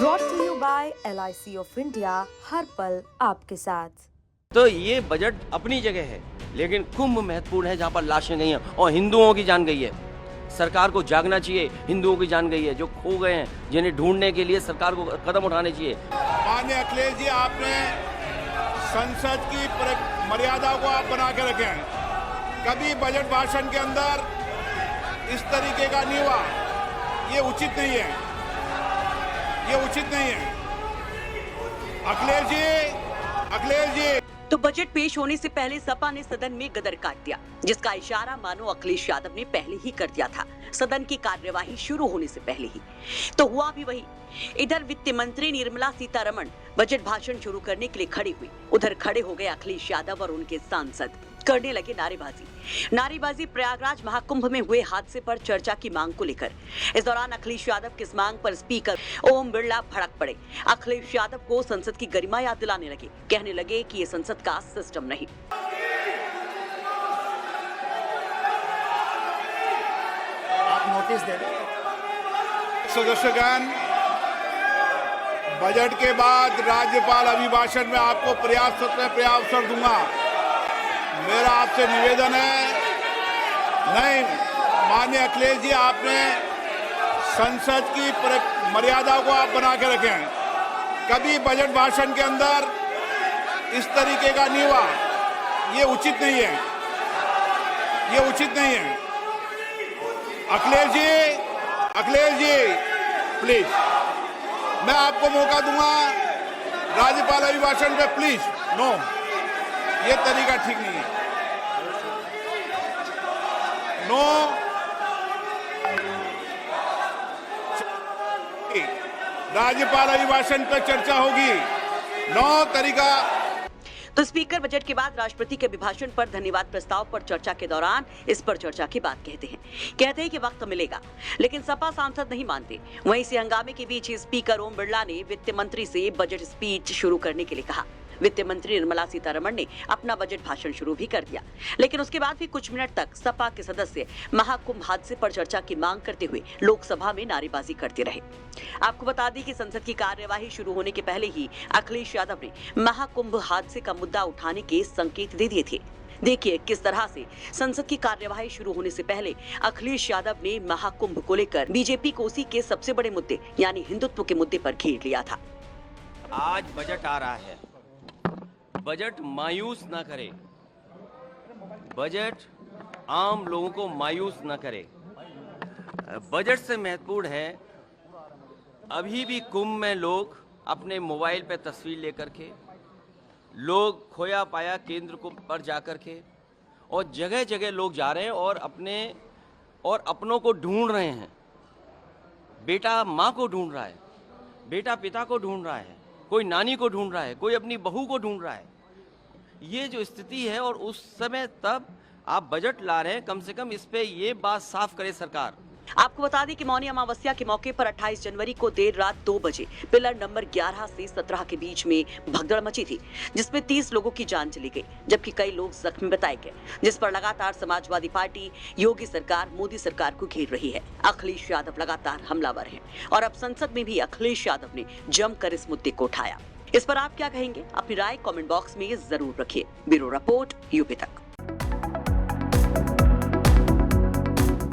Brought to you by LIC of India, हर पल आपके साथ। तो ये बजट अपनी जगह है, लेकिन कुंभ महत्वपूर्ण है जहाँ पर लाशें गई हैं और हिंदुओं की जान गई है। सरकार को जागना चाहिए, हिंदुओं की जान गई है, जो खो गए हैं जिन्हें ढूंढने के लिए सरकार को कदम उठाने चाहिए। माननीय अखिलेश जी, आपने संसद की मर्यादा को आप बना के रखे हैं। कभी बजट भाषण के अंदर इस तरीके का नहीं हुआ, ये उचित नहीं है, ये उचित नहीं है। अखिलेश जी तो बजट पेश होने से पहले सपा ने सदन में गदर काट दिया, जिसका इशारा मानो अखिलेश यादव ने पहले ही कर दिया था, सदन की कार्यवाही शुरू होने से पहले ही। तो हुआ भी वही। इधर वित्त मंत्री निर्मला सीतारमण बजट भाषण शुरू करने के लिए खड़ी हुई, उधर खड़े हो गए अखिलेश यादव और उनके सांसद, करने लगे नारेबाजी प्रयागराज महाकुंभ में हुए हादसे पर चर्चा की मांग को लेकर। इस दौरान अखिलेश यादव की इस मांग पर स्पीकर ओम बिरला भड़क पड़े। अखिलेश यादव को संसद की गरिमा याद दिलाने लगे, कहने लगे कि ये संसद का सिस्टम नहीं। आप नोटिस दे सदस्यगण, बजट के बाद राज्यपाल अभिभाषण में आपको पर्याप्त दूंगा। मेरा आपसे निवेदन है, नहीं माननीय अखिलेश जी, आपने संसद की मर्यादा को आप बना के रखे हैं। कभी बजट भाषण के अंदर इस तरीके का नहीं हुआ, ये उचित नहीं है, ये उचित नहीं है। अखिलेश जी प्लीज, मैं आपको मौका दूंगा राज्यपाल अभिभाषण पे, प्लीज। नो, ये तरीका ठीक नहीं है। नो, राज्यपाल अभिभाषण पर चर्चा होगी, नो तरीका। तो स्पीकर बजट के बाद राष्ट्रपति के अभिभाषण पर धन्यवाद प्रस्ताव पर चर्चा के दौरान इस पर चर्चा की बात कहते हैं कि वक्त मिलेगा, लेकिन सपा सांसद नहीं मानते। वहीं से हंगामे के बीच स्पीकर ओम बिरला ने वित्त मंत्री से बजट स्पीच शुरू करने के लिए कहा। वित्त मंत्री निर्मला सीतारमण ने अपना बजट भाषण शुरू भी कर दिया, लेकिन उसके बाद भी कुछ मिनट तक सपा के सदस्य महाकुंभ हादसे पर चर्चा की मांग करते हुए लोकसभा में नारेबाजी करते रहे। आपको बता दें कि संसद की कार्यवाही शुरू होने के पहले ही अखिलेश यादव ने महाकुंभ हादसे का मुद्दा उठाने के संकेत दे दिए थे। देखिए किस तरह से संसद की कार्यवाही शुरू होने से पहले अखिलेश यादव ने महाकुंभ को लेकर बीजेपी को उसी के सबसे बड़े मुद्दे यानी हिंदुत्व के मुद्दे पर घेर लिया था। आज बजट आ रहा है, बजट मायूस ना करे, बजट आम लोगों को मायूस ना करे। बजट से महत्वपूर्ण है, अभी भी कुंभ में लोग अपने मोबाइल पे तस्वीर लेकर के, लोग खोया पाया केंद्र को पर जाकर के, और जगह जगह लोग जा रहे हैं और अपनों को ढूंढ रहे हैं। बेटा माँ को ढूंढ रहा है, बेटा पिता को ढूंढ रहा है, कोई नानी को ढूंढ रहा है, कोई अपनी बहू को ढूंढ रहा है। ये जो स्थिति है, और उस समय तब आप बजट ला रहे हैं, कम से कम इस पे ये बात साफ करे सरकार। आपको बता दें कि मौनी अमावस्या के मौके पर 28 जनवरी को देर रात 2 बजे पिलर नंबर 11 से 17 के बीच में भगदड़ मची थी, जिसमें 30 लोगों की जान चली गई, जबकि कई लोग जख्मी बताए गए, जिस पर लगातार समाजवादी पार्टी योगी सरकार मोदी सरकार को घेर रही है। अखिलेश यादव लगातार हमलावर हैं और अब संसद में भी अखिलेश यादव ने जमकर इस मुद्दे को उठाया। इस पर आप क्या कहेंगे? अपनी राय कमेंट बॉक्स में जरूर रखिए। ब्यूरो रिपोर्ट, यूपी तक।